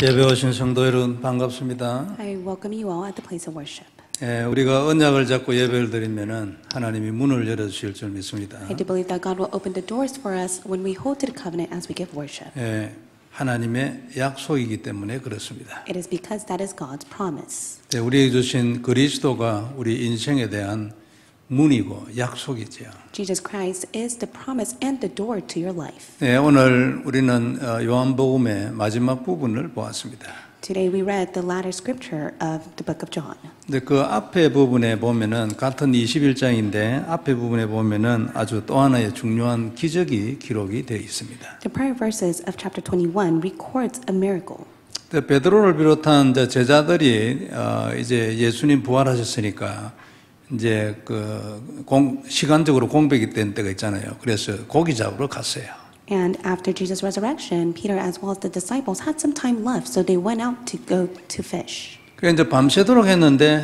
예배 오신 성도 여러분 반갑습니다. I welcome you all at the place of worship. 우리가 언약을 잡고 예배를 드리면은 하나님이 문을 열어 주실 줄 믿습니다. I do believe that God will open the doors for us when we hold to the covenant as we give worship. 하나님의 약속이기 때문에 그렇습니다. It is because that is God's promise. 우리에게 주신 그리스도가 우리 인생에 대한 문이고 약속이지요. Jesus Christ is the promise and the door to your life. 오늘 우리는 요한복음의 마지막 부분을 보았습니다. Today we read the latter scripture of the book of John. 근데 그 앞에 부분에 보면은 같은 21장인데 앞에 부분에 보면은 아주 또 하나의 중요한 기적이 기록이 되어 있습니다. The prior verses of chapter 21 records a miracle. 베드로를 비롯한 제자들이 이제 예수님 부활하셨으니까 이제 시간적으로 공백이 된 때가 있잖아요. 그래서 고기 잡으러 갔어요. And after Jesus' resurrection, Peter as well as the disciples had some time left, so they went out to go to fish. 그래서 이제 밤새도록 했는데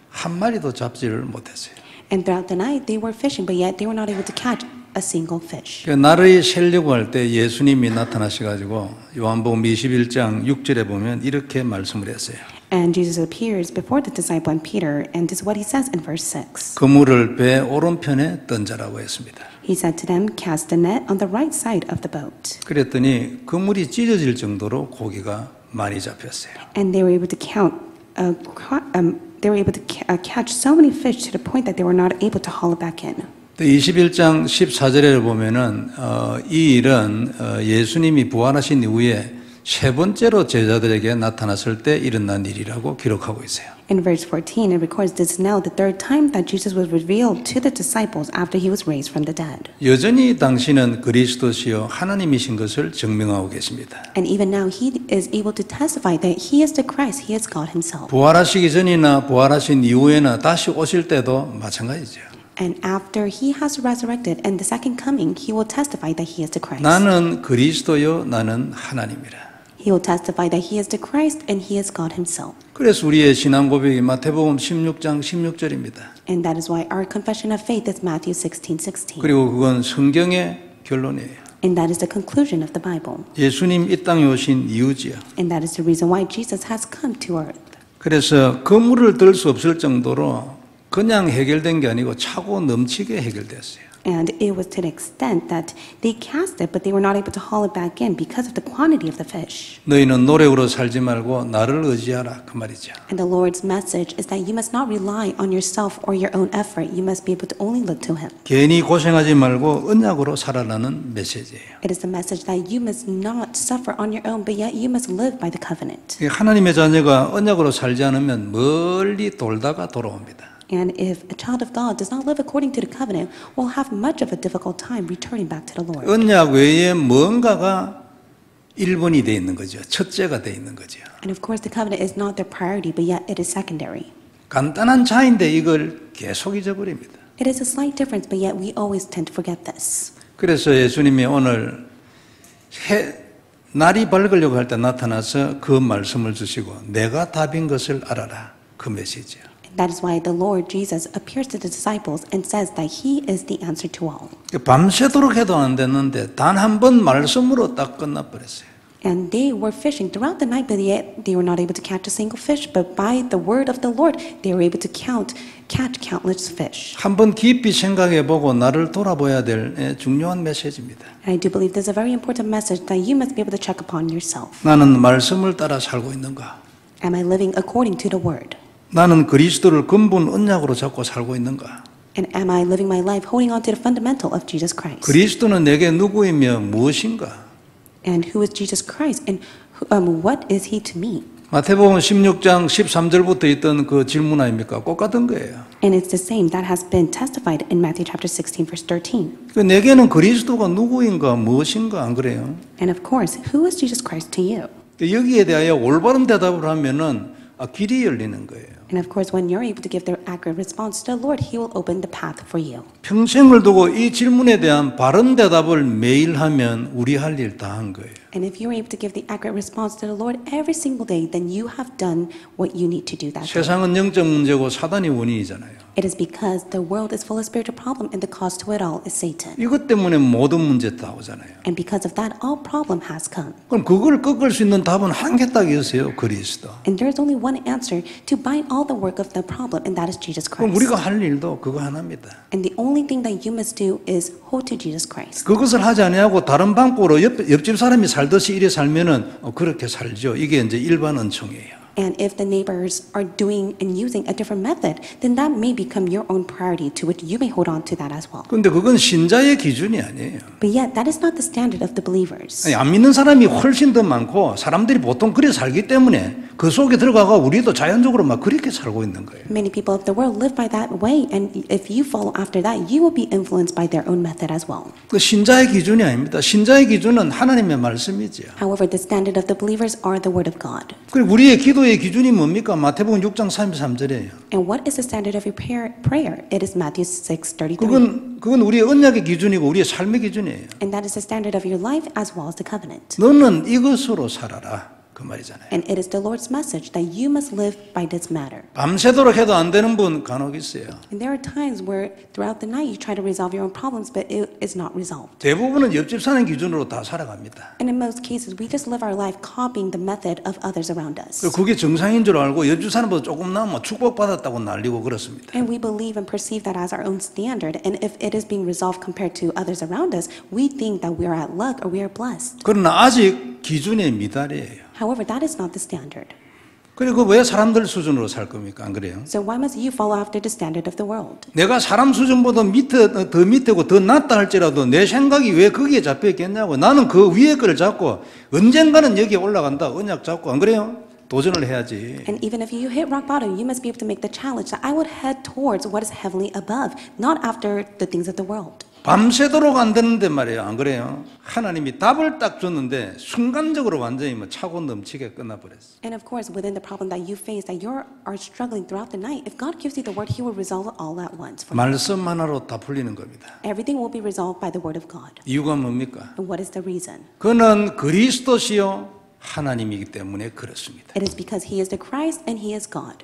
한 마리도 잡지를 못했어요. And throughout the night they were fishing, but yet they were not able to catch a single fish. 날을 새려고 할 때 예수님이 나타나셔가지고 요한복음 21장 6절에 보면 이렇게 말씀을 했어요. And Jesus appears before the disciple and Peter, and this is what he says in verse 6. 그물을 배 오른편에 던져라고 했습니다. He said to them, cast the net on the right side of the boat. 그랬더니 그물이 찢어질 정도로 고기가 많이 잡혔어요. And they were able to catch so many fish to the point that they were not able to haul it back in. 21장 14절에 보면은 이 일은 예수님이 부활하신 이후에 세 번째로 제자들에게 나타났을 때 일어난 일이라고 기록하고 있어요. In verse 14, it records this is now the third time that Jesus was revealed to the disciples after he was raised from the dead. 여전히 당신은 그리스도시요 하나님이신 것을 증명하고 계십니다. And even now he is able to testify that he is the Christ, he is God himself. 부활하시기 전이나 부활하신 이후에나 다시 오실 때도 마찬가지죠. And after he has resurrected and the second coming, he will testify that he is the Christ. 나는 그리스도요 나는 하나님이라. He will testify that he is the Christ and he is God himself. 그래서 우리의 신앙 고백이 마태복음 16장 16절입니다. And that is why our confession of faith is Matthew 16:16. 그리고 그건 성경의 결론이에요. And that is the conclusion of the Bible. 예수님 이 땅에 오신 이유지요. And that is the reason why Jesus has come to earth. 그래서 그물을 들 수 없을 정도로 그냥 해결된 게 아니고 차고 넘치게 해결됐어요. And it was to the extent that they cast it, but they were not able to haul it back in because of the quantity of the fish. 너희는 노력으로 살지 말고 나를 의지하라 그 말이죠. And the Lord's message is that you must not rely on yourself or your own effort. You must be able to only look to Him. 괜히 고생하지 말고 언약으로 살아라는 메시지예요. It is the message that you must not suffer on your own, but yet you must live by the covenant. 하나님의 자녀가 언약으로 살지 않으면 멀리 돌다가 돌아옵니다. And if a child of God does not live according to the covenant, will have much of a difficult time returning back to the Lord. 언약 외에 뭔가가 1번이 돼 있는 거죠. 첫째가 돼 있는 거죠. And of course the covenant is not their priority, but yet it is secondary. 간단한 차이인데 이걸 계속 잊어버립니다. It is a slight difference, but yet we always tend to forget this. 그래서 예수님이 오늘 날이 밝으려고 할 때 나타나서 그 말씀을 주시고 내가 답인 것을 알아라. 그 메시지예요. That is why the Lord Jesus appears to the disciples and says that He is the answer to all. 밤새도록 해도 안 됐는데 단 한 번 말씀으로 딱 끝나버렸어요. And they were fishing throughout the night, but yet they were not able to catch a single fish. But by the word of the Lord, they were able to catch countless fish. 한번 깊이 생각해보고 나를 돌아봐야 될 중요한 메시지입니다. And I do believe this is a very important message that you must be able to check upon yourself. 나는 말씀을 따라 살고 있는가? Am I living according to the word? 나는 그리스도를 근본 언약으로 잡고 살고 있는가? And am I living my life holding on to the fundamental of Jesus Christ? 그리스도는 내게 누구이며 무엇인가? And who is Jesus Christ? And what is He to me? 마태복음 16장 13절부터 있던 그 질문 아닙니까? 똑같은 거예요. And it's the same that has been testified in Matthew chapter 16, verse 13. 내게는 그리스도가 누구인가 무엇인가 안 그래요? And of course, who is Jesus Christ to you? 여기에 대하여 올바른 대답을 하면은 길이 열리는 거예요. And of course, when you're able to give the accurate response to the Lord, He will open the path for you. 평생을 두고 이 질문에 대한 바른 대답을 매일 하면 우리 할 일 다 한 거예요. And if you're able to give the accurate response to the Lord every single day, then you have done what you need to do that day. 세상은 영적 문제고 사단이 원인이잖아요. It is because the world is full of spiritual problem and the cause to it all is Satan. 이것 때문에 모든 문제 다 오잖아요. And because of that, all problem has come. 그럼 그걸 꺾을 수 있는 답은 한 개 딱 있어요. 그리스도. And there's only one answer to bind all the work of the problem, and that is Jesus 그럼 Christ. 우리가 할 일도 그거 하나입니다. And the only thing that you must do is hold to Jesus Christ. 그것을 하지 아니하고 다른 방법으로 옆집 사람이 살듯이 이래 살면은 그렇게 살죠. 이게 이제 일반 은총이에요. And if the neighbors are doing and using a different method, then that may become your own priority to which you may hold on to that as well. 그런데 그건 신자의 기준이 아니에요. But yet, that is not the standard of the believers. 아니, 안 믿는 사람이 훨씬 더 많고 사람들이 보통 그래 살기 때문에 그 속에 들어가가 우리도 자연적으로 막 그렇게 살고 있는 거예요. Many people of the world live by that way, and if you follow after that, you will be influenced by their own method as well. 그 신자의 기준이 아닙니다. 신자의 기준은 하나님의 말씀이지요. However, the standard of the believers are the word of God. 그리고 우리의 기도의 기준이 뭡니까? 마태복음 6장 33절이에요. And what is the standard of your prayer? It is Matthew 6:33. 그건 우리의 언약의 기준이고 우리의 삶의 기준이에요. And that is the standard of your life as well as the covenant. 너는 이것으로 살아라. 그 말이잖아요. And it is the Lord's message that you must live by this matter. 밤새도록 해도 안 되는 분 간혹 있어요. And there are times where throughout the night you try to resolve your own problems, but it is not resolved. 대부분은 옆집 사는 기준으로 다 살아갑니다. And in most cases, we just live our life copying the method of others around us. 그게 정상인 줄 알고 옆집 사람보다 조금 나으면 축복받았다고 난리고 그렇습니다. And we believe and perceive that as our own standard. And if it is being resolved compared to others around us, we think that we are at luck or we are blessed. 그러나 아직 기준에 미달이에요. However, that is not the standard. 그리고 왜 사람들 수준으로 살 겁니까? 안 그래요? So why must you follow after the standard of the world? 내가 사람 수준보다 더 밑에고 더 낮다 할지라도 내 생각이 왜 거기에 잡혀 있겠냐고. 나는 그 위에 거를 잡고 언젠가는 여기에 올라간다. 언약 잡고. 안 그래요? 도전을 해야지. And even if you hit rock bottom, you must be able to make the challenge that I would head towards what is heavenly above, not after the things of the world. 밤새도록 안 되는데 말이에요. 안 그래요? 하나님이 답을 딱 줬는데 순간적으로 완전히 뭐 차고 넘치게 끝나버렸어요. And of course, within the problem that you face, that you are struggling throughout the night, if God gives you the word, He will resolve it all at once. For you. 말씀 하나로 다 풀리는 겁니다. Everything will be resolved by the word of God. 이유가 뭡니까? And what is the reason? 그는 그리스도시요 하나님이기 때문에 그렇습니다. It is because He is the Christ and He is God.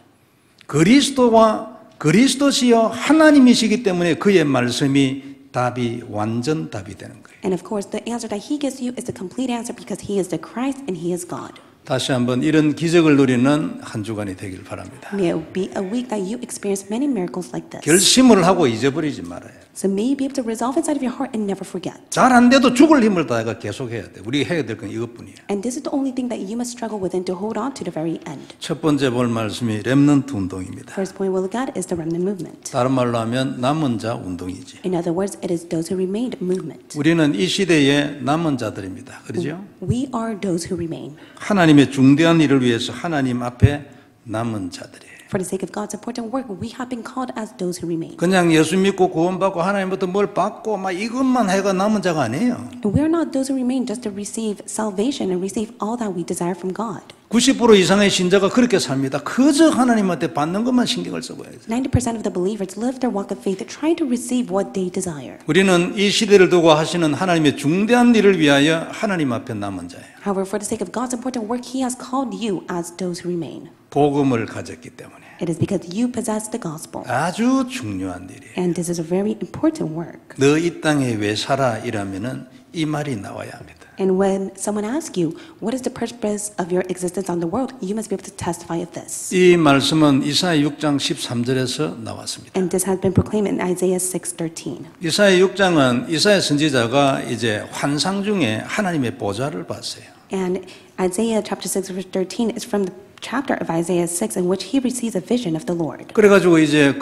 그리스도시요 하나님이시기 때문에 그의 말씀이 답이 완전 답이 되는 거예요. And of course, the answer that He gives you is the complete answer because He is the Christ and He is God. 다시 한번 이런 기적을 누리는 한 주간이 되길 바랍니다. May it be a week that you experience many miracles like this. 결심을 하고 잊어버리지 말아요. So may you be able to resolve inside of your heart and never forget. 잘 안 돼도 죽을 힘을 다해가 계속 해야 돼. 우리가 해야 될 건 이것뿐이에요. And this is the only thing that you must struggle within to hold on to the very end. 첫 번째 볼 말씀이 렘넌트 운동입니다. First point we'll look at is the remnant movement. 다른 말로 하면 남은 자 운동이지. In other words, it is those who remained movement. 우리는 이 시대의 남은 자들입니다. 그렇죠? We are those who remain. 하나님의 중대한 일을 위해서 하나님 앞에 남은 자들이에요. For the sake of God's important work, we have been called as those who remain. 그냥 예수 믿고 구원받고 하나님부터 뭘 받고 막 이것만 해가 남은 자가 아니에요. And we are not those who remain just to receive salvation and receive all that we desire from God. 90% 이상의 신자가 그렇게 삽니다. 그저 하나님한테 받는 것만 신경을 써봐야 돼요. 90% of the believers live their walk of faith trying to receive what they desire. 우리는 이 시대를 두고 하시는 하나님의 중대한 일을 위하여 하나님 앞에 남은 자예요. However, for the sake of God's important work, He has called you as those who remain. 복음을 가졌기 때문에 It is because you possess the gospel. 아주 중요한 일이에요. And this is a very important work. 너 이 땅에 왜 살아? 이라면은 이 말이 나와야 합니다. And when someone asks you, what is the purpose of your existence on the world, you must be able to testify of this. 이 말씀은 이사야 6장 13절에서 나왔습니다. And this has been proclaimed in Isaiah 6:13. 이사야 6장은 이사야 선지자가 이제 환상 중에 하나님의 보좌를 봤어요. And Isaiah chapter 6 verse 13 is from the chapter of Isaiah 6 in which he receives a vision of the Lord. 그래가지고 이제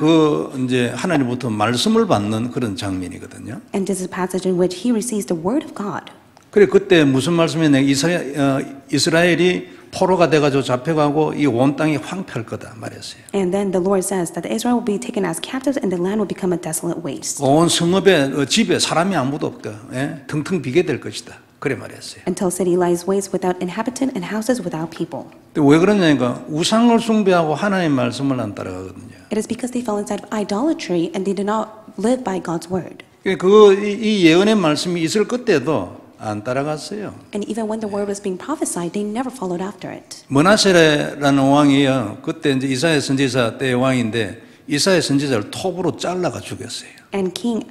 이제 하나님부터 말씀을 받는 그런 장면이거든요. And this is a passage in which he receives the word of God. 그래 그때 무슨 말씀이냐? 이스라엘이 포로가 돼가지고 잡혀가고 이 온 땅이 황폐할 거다 말했어요. And then the Lord says that Israel will be taken as captives and the land will become a desolate waste. 온 성읍에 집에 사람이 아무도 없다. 텅텅 비게 될 것이다. 그래 말했어요. Until city lies waste without inhabitant and houses without people. 근데 왜 그러냐니까 우상을 숭배하고 하나님 말씀을 안 따라가거든요. It is because they fell inside of idolatry and they do not live by God's word. 이 예언의 말씀이 있을 그때도 안 따라갔어요. And even when the word was being prophesied, they never followed after it. 므낫세라는 왕이요. 그때 이제 이사야 선지자 때의 왕인데 이사야 선지자를 톱으로 잘라가 죽였어요. And king,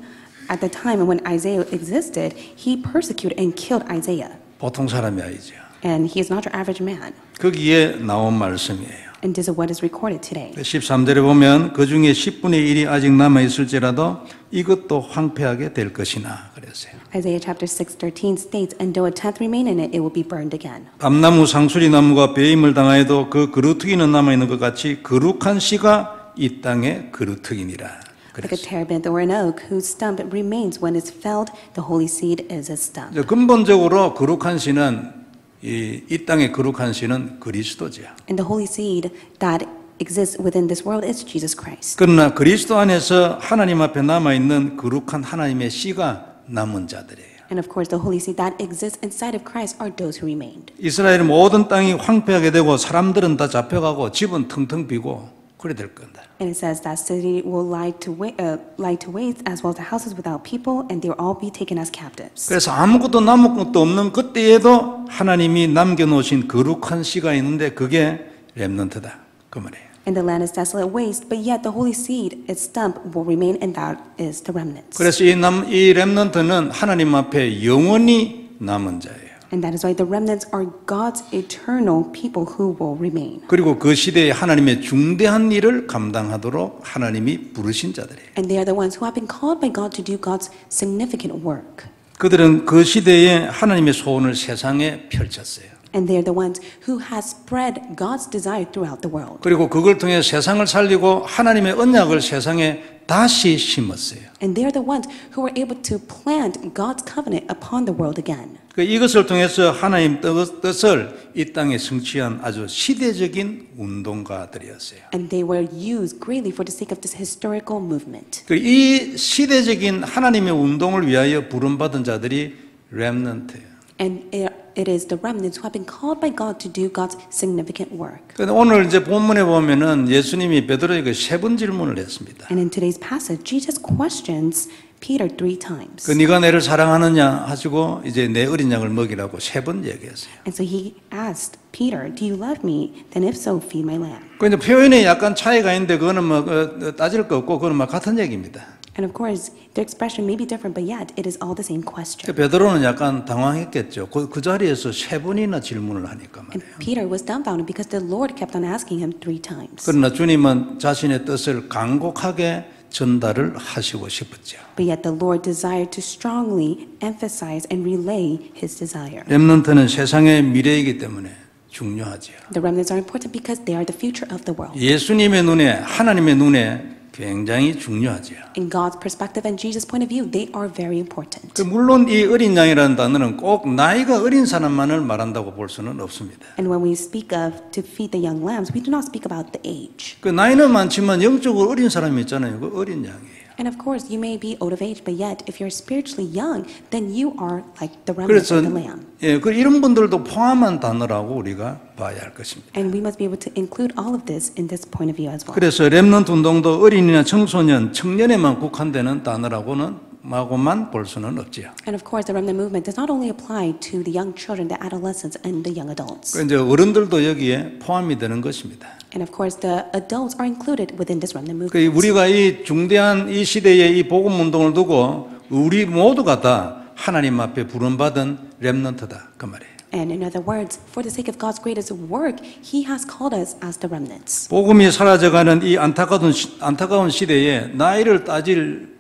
at the time when Isaiah existed, he persecuted and killed Isaiah. 보통 사람이 아니죠. And he is not your average man. 거기에 나온 말씀이에요. And this is what is recorded today. 13절에 보면 그 중에 10분의 1이 아직 남아있을지라도 이것도 황폐하게 될 것이나 그랬어요. Isaiah chapter 6:13 states, and though a tenth remain in it, it will be burned again. 밤나무 상수리나무가 배임을 당하여도 그 그루터기는 남아있는 것 같이 거룩한 씨가 이 땅에 그루터기니라. Like a terebinth or an oak whose stump remains when it's felled, the holy seed is a stump. 근본적으로 거룩한 씨는 이 땅의 거룩한 씨는 그리스도죠. And the holy seed that exists within this world is Jesus Christ. 그러나 그리스도 안에서 하나님 앞에 남아있는 거룩한 하나님의 씨가 남은 자들이에요. And of course, the holy seed that exists inside of Christ are those who remained. 이스라엘의 모든 땅이 황폐하게 되고 사람들은 다 잡혀가고 집은 텅텅 비고 그래 될 건다. And it says that city will lie to waste as well as the houses without people, and they will all be taken as captives. 그래서 아무것도 남은 것도 없는 그때에도 하나님이 남겨놓으신 거룩한 씨가 있는데 그게 렘넌트다. 그 말이에요. And the land is desolate waste, but yet the holy seed, its stump, will remain, and that is the remnants. 그래서 이 렘넌트는 하나님 앞에 영원히 남은 자예요. And that is why the remnants are God's eternal people who will remain. 그리고 그 시대에 하나님의 중대한 일을 감당하도록 하나님이 부르신 자들이에요. And they are the ones who have been called by God to do God's significant work. 그들은 그 시대에 하나님의 소원을 세상에 펼쳤어요. And they are the ones who has spread God's desire throughout the world. 그리고 그걸 통해 세상을 살리고 하나님의 언약을 세상에 다시 심었어요. And they are the ones who were able to plant God's covenant upon the world again. 이것을 통해서 하나님 뜻을 이 땅에 성취한 아주 시대적인 운동가들이었어요. And they were used greatly for the sake of this historical movement. 이 시대적인 하나님의 운동을 위하여 부름받은 자들이 렘넌트예요. And it is the remnants who have been called by God to do God's significant work. 오늘 이제 본문에 보면은 예수님이 베드로에게 세 번 질문을 했습니다. And in today's passage, Jesus questions Peter 3 times. 네가 내를 사랑하느냐 하시고 이제 내 어린 양을 먹이라고 세 번 얘기했어요. And so he asked Peter, "Do you love me? Then if so, feed my lamb." 이제 표현에 약간 차이가 있는데 그거는 뭐 따질 거 없고 그거는 뭐 같은 얘기입니다. And of course, the expression may be different, but yet it is all the same question. 베드로는 약간 당황했겠죠. 그 자리에서 세 번이나 질문을 하니까 And 말이에요. Peter was dumbfounded because the Lord kept on asking him 3 times. 그러나 주님은 자신의 뜻을 간곡하게 전달을 하시고 싶었죠. But yet the Lord desired to strongly emphasize and relay his desire. 렘넌트는 세상의 미래이기 때문에 중요하지요. The remnants are important because they are the future of the world. 예수님의 눈에 하나님의 눈에 굉장히 중요하지요. In God's perspective and Jesus' point of view, they are very important. 물론 이 어린 양이라는 단어는 꼭 나이가 어린 사람만을 말한다고 볼 수는 없습니다. And when we speak of to feed the young lambs, we do not speak about the age. 그 나이는 많지만 영적으로 어린 사람이 있잖아요. 그 어린 양이에요. And of course, you may be old of age, but yet if you're spiritually young, then you are like the remnants 그래서 of the lamb. 이런 분들도 포함한 단어라고 우리가 봐야 할 것입니다. And we must be able to include all of this in this point of view as well. 그래서 렘넌트 운동도 어린이나 청소년, 청년에만 국한되는 단어라고만 볼 수는 없지요. And of course, the remnant movement does not only apply to the young children, the adolescents, and the young adults. 이제 어른들도 여기에 포함이 되는 것입니다. And of course, the adults are included within this remnant movement. 우리가 이 중대한 이 시대에 이 복음 운동을 두고 우리 모두가 다 하나님 앞에 부름받은 렘넌트다 그 말이에요. And in other words, for the sake of God's greatest work, He has called us as the remnants. 복음이 사라져가는 이 안타까운 시대에 나이를 따질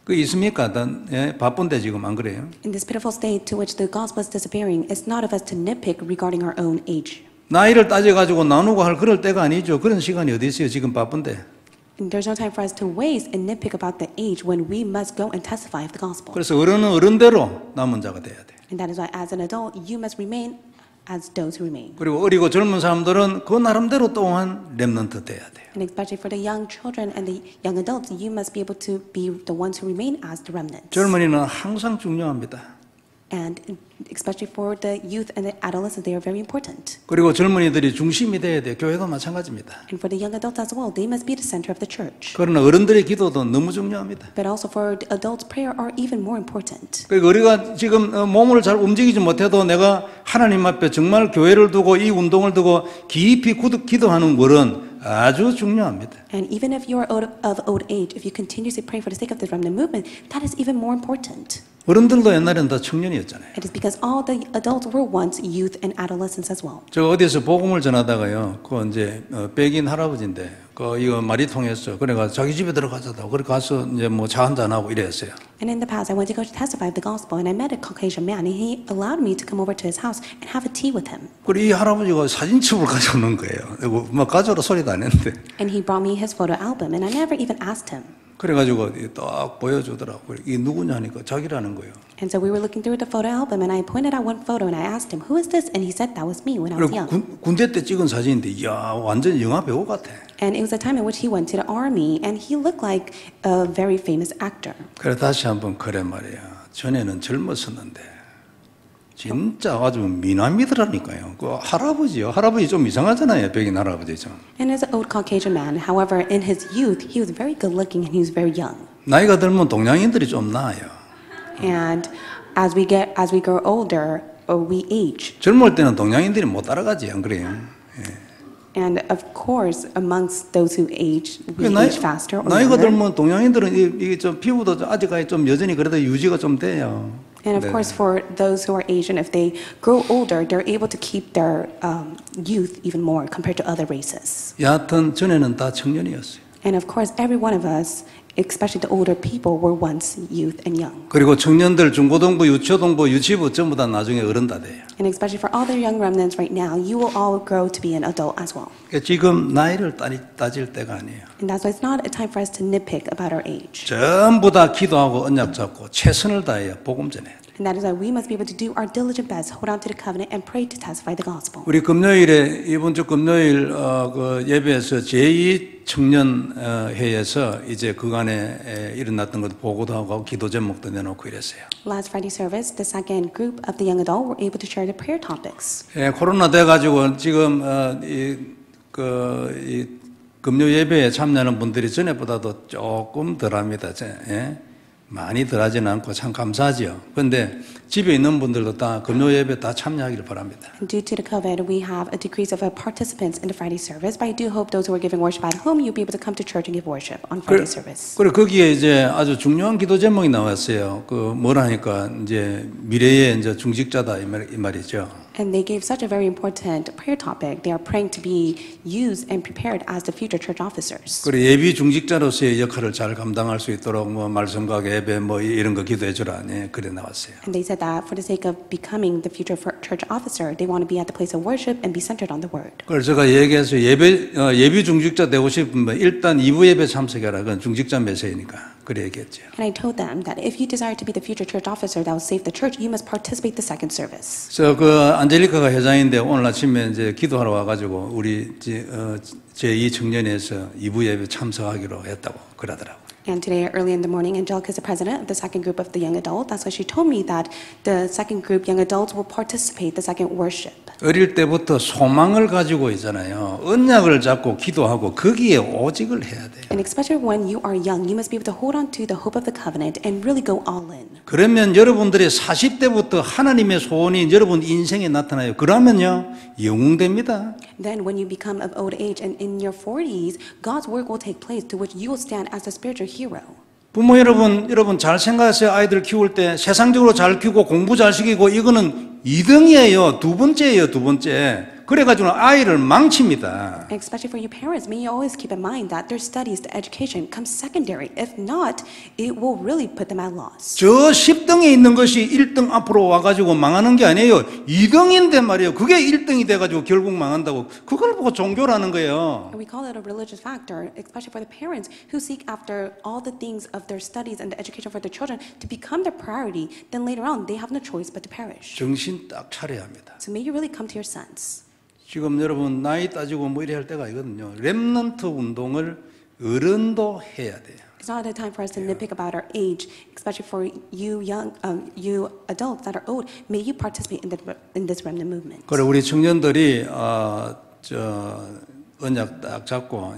그 있습니까? 바쁜데 지금 안 그래요? In this pitiful state to which the gospel is disappearing, it's not of us to nitpick regarding our own age. 나이를 따져가지고 나누고 할 그럴 때가 아니죠. 그런 시간이 어디 있어요? 지금 바쁜데. And there's no time for us to waste and nitpick about the age when we must go and testify of the gospel. 그래서 어른은 어른대로 남은 자가 돼야 돼. And that is why, as an adult, you must remain as those who remain. 그리고 어리고 젊은 사람들은 그 나름대로 또한 렘넌트 돼야 돼요. And especially for the young children and the young adults, you must be able to be the ones who remain as the remnants. 젊은이는 항상 중요합니다. And especially for the youth and the adolescents, they are very important. 그리고 젊은이들이 중심이 돼야 돼. 교회도 마찬가지입니다. And for the young adults as well, they must be the center of the church. 그러나 어른들의 기도도 너무 중요합니다. But also for the adults, prayer are even more important. 그러니까 우리가 지금 몸을 잘 움직이지 못해도 내가 하나님 앞에 정말 교회를 두고 이 운동을 두고 깊이 기도하는 것은 아주 중요합니다. And even if you are of old age, if you continuously pray for the sake of the remnant movement, that is even more important. 어른들도 옛날에는 다 청년이었잖아요. It is because all the adults were once youth and adolescents as well. 저 어디서 복음을 전하다가요, 그 이제 백인 할아버지인데, 이거 말이 통했어. 그래가 자기 집에 들어가자고. 그래 가서 이제 뭐 차 한잔 하고 이랬어요. And in the past, I went to go to testify of the gospel, and I met a Caucasian man, and he allowed me to come over to his house and have a tea with him. 그리고 이 할아버지가 사진첩을 가져오는 거예요. 그리고 막 가져오라 소리도 안 했는데. And he brought me his photo album, and I never even asked him. 그래가지고 딱 보여주더라고. 이게 누구냐 하니까 자기라는 거예요. And so we were looking through the photo album, and I pointed out one photo, and I asked him, "Who is this?" And he said, "That was me when I was young." 그리고 군대 때 찍은 사진인데, 이야, 완전 영화 배우 같아. And it was a time in which he went to the army, and he looked like a very famous actor. 그래 다시 한번 그래 말이야. 전에는 젊었었는데 진짜 아주 미남이더라니까요. 그 할아버지요. 할아버지 좀 이상하잖아요. 백인 할아버지 좀. And as an old Caucasian man, however, in his youth, he was very good looking and he was very young. 나이가 들면 동양인들이 좀 나아요. And as we grow older, we age. 젊을 때는 동양인들이 못 따라가지, 안 그래요? And of course, amongst those who age, we age faster or 나이가 younger. 들면 동양인들은 이게 좀 피부도 아직까지 좀 여전히 그래도 유지가 좀 돼요. And of course, for those who are Asian, if they grow older, they're able to keep their youth even more compared to other races. 여하튼 전에는 다 청년이었어요. And of course, every one of us, especially the older people, were once youth and young. 그리고 청년들 중고등부, 유초등부, 유치부 전부 다 나중에 어른 다 돼요. And especially for all the young remnants right now, you will all grow to be an adult as well. 그러니까 지금 나이를 따질 때가 아니에요. And that's why it's not a time for us to nitpick about our age. 전부 다 기도하고 언약 잡고 최선을 다해야 복음 전해야 돼. And that is why we must be able to do our diligent best, hold on to the covenant, and pray to testify the gospel. 우리 금요일에 이번 주 금요일 그 예배에서 제2 청년 회에서 이제 그간에 일어났던 것도 보고도 하고 기도 제목도 내놓고 이랬어요. Last Friday service, the second group of the young adult were able to share the prayer topics. 코로나 돼가지고 지금 이 금요 예배에 참여하는 분들이 전에보다도 조금 덜합니다. 많이 덜하지는 않고 참 감사하죠. 그런데 집에 있는 분들도 다 금요 예배 다 참여하기를 바랍니다. And due to the COVID, we have a decrease of participants in the Friday service, but I do hope those who are giving worship at home, you'll be able to come to church and give worship on Friday service. 그리고 거기에 이제 아주 중요한 기도 제목이 나왔어요. 뭐라니까 이제 미래의 이제 중직자다 이 말이죠. And they gave such a very important prayer topic. They are praying to be used and prepared as the future church officers. 그리고 예비 중직자로서의 역할을 잘 감당할 수 있도록 뭐 말씀과 예배 뭐 이런 거 기도해 주라. 네, 그래 나왔어요. And they said that for the sake of becoming the future church officer, they want to be at the place of worship and be centered on the word. 그래서 제가 얘기해서 예비 중직자 되고 싶으면 일단 2부 예배 참석해라. 그건 중직자 메시지니까. 그래 얘기했죠. And I told them that if you desire to be the future church officer that will save the church, you must participate the second service. 그래서 그 안젤리카가 회장인데 오늘 아침에 이제 기도하러 와가지고 우리 제2 청년회에서 2부 예배 참석하기로 했다고 그러더라고. And today, early in the morning, Angelica is the president of the second group of the young adult. That's why she told me that the second group, young adults, will participate the second worship. 어릴 때부터 소망을 가지고 있잖아요. 언약을 잡고 기도하고 거기에 오직을 해야 돼요. And especially when you are young, you must be able to hold on to the hope of the covenant and really go all in. 그러면 여러분들이 40대부터 하나님의 소원이 여러분 인생에 나타나요. 그러면요 영웅됩니다. Then when you become of old age and in your 40s, God's work will take place to which you will stand as a spiritual hero. 부모 여러분 잘 생각하세요. 아이들 키울 때 세상적으로 잘 키우고 공부 잘 시키고 이거는 2등이에요. 두 번째. 그래가지고 아이를 망칩니다. And especially for you parents, may you always keep in mind that their studies, the education comes secondary. If not, it will really put them at loss. 저 10등에 있는 것이 1등 앞으로 와가지고 망하는 게 아니에요. 2등인데 말이에요. 그게 1등이 돼가지고 결국 망한다고. 그걸 보고 종교라는 거예요. And we call it a religious factor, especially for the parents who seek after all the things of their studies and the education for their children to become their priority. Then later on, they have no choice but to perish. 정신 딱 차려야 합니다. So may you really come to your sense. 지금 여러분 나이 따지고 뭐 이래 할 때가 아니거든요. 렘넌트 운동을 어른도 해야 돼요. It's not a time for us to nitpick about our age, especially for you you adults that are old. May you participate in this remnant movement. 그리고 우리 청년들이 언약 딱 잡고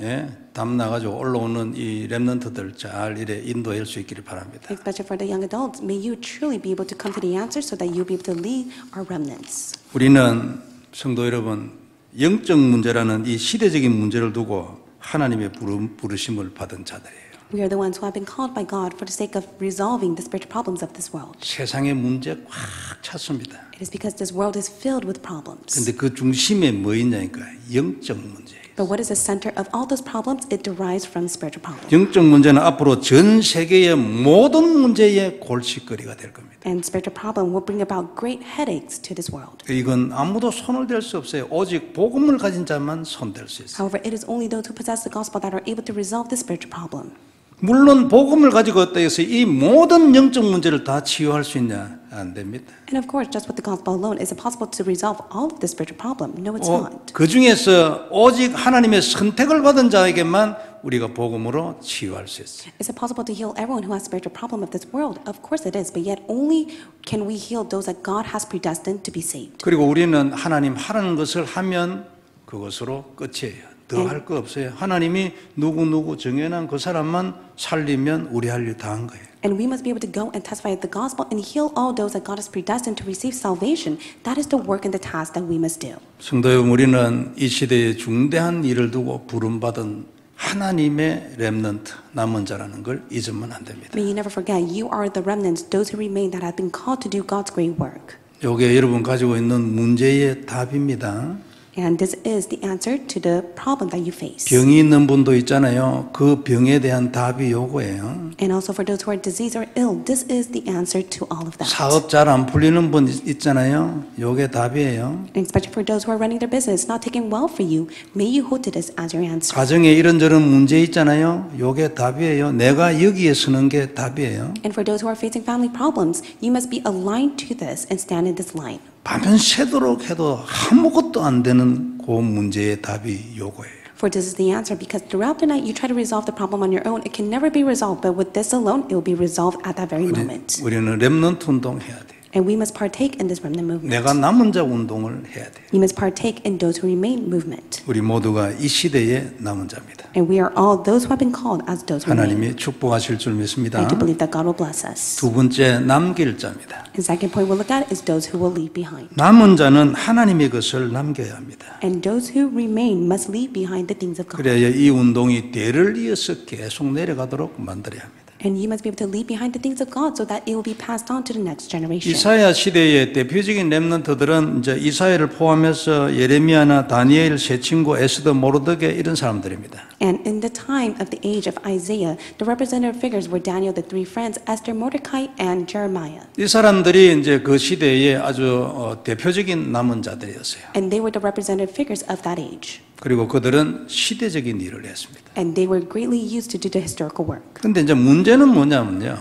담 나가지고 올라오는 이 렘넌트들 잘 이래 인도할 수 있기를 바랍니다. Especially for the young adults, may you truly be able to come to the answer so that you'll be able to lead our remnants. 우리는 성도 여러분 영적 문제라는 이 시대적인 문제를 두고 하나님의 부르심을 받은 자들이에요. We are the ones who have been called by God for the sake of resolving the spiritual problems of this world. 세상의 문제 꽉 찼습니다. It is because this world is filled with problems. 근데 그 중심에 뭐 있냐니까 영적 문제예요. But what is the center of all those problems? It derives from spiritual problems. 영적 문제는 앞으로 전 세계의 모든 문제의 골칫거리가 될 겁니다. And spiritual problem will bring about great headaches to this world. 이건 아무도 손을 댈 수 없어요. 오직 복음을 가진 자만 손댈 수 있어요. However, it is only those who possess the gospel that are able to resolve this spiritual problem. 물론 복음을 가지고 어떠 해서 이 모든 영적 문제를 다 치유할 수 있냐? 안 됩니다. And of course, just with the gospel alone, is it possible to resolve all of the spiritual problem? No, it's not. 그 중에서 오직 하나님의 선택을 받은 자에게만 우리가 복음으로 치유할 수 있어요. Is it possible to heal everyone who has spiritual problem of this world? Of course it is, but yet only can we heal those that God has predestined to be saved. 그리고 우리는 하나님 하라는 것을 하면 그것으로 끝이에요. 더 할 거 없어요. 하나님이 누구 정해놓은 그 사람만 살리면 우리 할 일 다 한 거예요. And we must be able to go and testify the gospel and heal all those that God has predestined to receive salvation. That is the work and the task that we must do. 성도 여러분, 우리는 이 시대에 중대한 일을 두고 부름받은 하나님의 렘넌트, 남은 자라는 걸 잊으면 안 됩니다. May you never forget, you are the remnants, those who remain that have been called to do God's great work. 이게 여러분 가지고 있는 문제의 답입니다. And this is the answer to the problem that you face. 병이 있는 분도 있잖아요. 그 병에 대한 답이 요거예요. And also for those who are diseased or ill, this is the answer to all of that. 사업 잘 안 풀리는 분 있잖아요. 요게 답이에요. And especially for those who are running their business not taking well for you, may you hold to this as your answer. 가정에 이런저런 문제 있잖아요. 요게 답이에요. 내가 여기에 서는 게 답이에요. And for those who are facing family problems, you must be aligned to this and stand in this line. 밤은 새도록 해도 아무것도 안 되는 그 문제의 답이 요거예요. For this is the answer, because throughout the night you try to resolve the problem on your own, it can never be resolved, but with this alone, it will be resolved at that very moment. 우리는 렘넌트 운동해야 돼요. And we must partake in this remnant movement. 내가 남은 자 운동을 해야 돼요. You must partake in those who remain movement. 우리 모두가 이 시대의 남은 자입니다. And we are all those who have been called as those who remain. 하나님이 축복하실 줄 믿습니다. I do believe that God will bless us. 두 번째, 남길 자입니다. And second point we'll look at is those who will leave behind. 남은 자는 하나님의 것을 남겨야 합니다. And those who remain must leave behind the things of God. 그래야 이 운동이 대를 이어서 계속 내려가도록 만들어야 합니다. And you must be able to leave behind the things of God so that it will be passed on to the next generation. 이사야 시대의 대표적인 렘넌트들은 이제 이사야를 포함해서 예레미야나 다니엘, 세 친구, 에스더, 모르드게 이런 사람들입니다. And in the time of the age of Isaiah, the representative figures were Daniel, the three friends, Esther, Mordecai, and Jeremiah. 이 사람들이 이제 그 시대의 아주 대표적인 남은 자들이었어요. And they were the representative figures of that age. 그리고 그들은 시대적인 일을 했습니다. And they were greatly used to do the historical work. 근데 이제 문제는 뭐냐면요.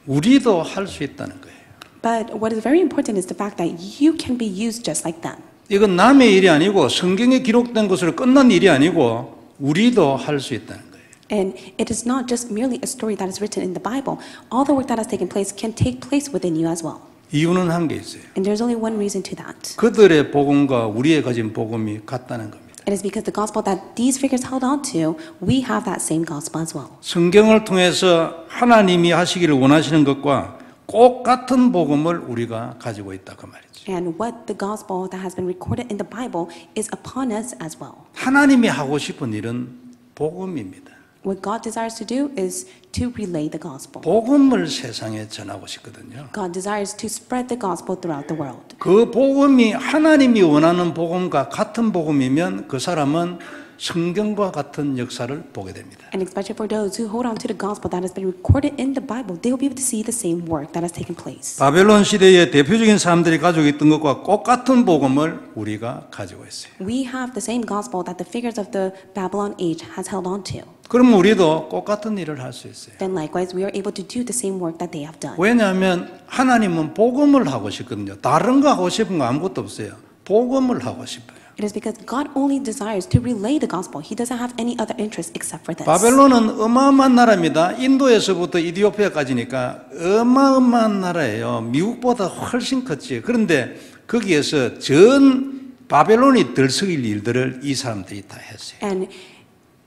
우리도 할 수 있다는 거예요. But what is very important is the fact that you can be used just like them. 이건 남의 일이 아니고 성경에 기록된 것으로 끝난 일이 아니고 우리도 할 수 있다는 거예요. And it is not just merely a story that is written in the Bible. All the work that has taken place can take place within you as well. 이유는 한 게 있어요. And there's only one reason to that. 그들의 복음과 우리의 가진 복음이 같다는 겁니다. It is because the gospel that these figures held on to, we have that same gospel as well. 성경을 통해서 하나님이 하시기를 원하시는 것과 꼭 같은 복음을 우리가 가지고 있다 그 말이죠. And what the gospel that has been recorded in the Bible is upon us as well. 하나님이 하고 싶은 일은 복음입니다. What God desires to do is to relay the gospel. 복음을 세상에 전하고 싶거든요. God desires to spread the gospel throughout the world. 그 복음이 하나님이 원하는 복음과 같은 복음이면 그 사람은 성경과 같은 역사를 보게 됩니다. And especially for those who hold on to the gospel that has been recorded in the Bible, they will be able to see the same work that has taken place. 바벨론 시대의 대표적인 사람들이 가지고 있던 것과 똑같은 복음을 우리가 가지고 있어요. We have the same gospel that the figures of the Babylon age has held on to. 그럼 우리도 똑같은 일을 할 수 있어요. Then likewise, we are able to do the same work that they have done. 왜냐하면 하나님은 복음을 하고 싶거든요. 다른 거 하고 싶은 거 아무것도 없어요. 복음을 하고 싶어요. It is because God only desires to relay the gospel. He doesn't have any other interest except for this. 바벨론은 어마어마한 나라입니다. 인도에서부터 이디오피아까지니까 어마어마한 나라예요. 미국보다 훨씬 컸지. 그런데 거기에서 전 바벨론이 들썩일 일들을 이 사람들이 다 했어요. And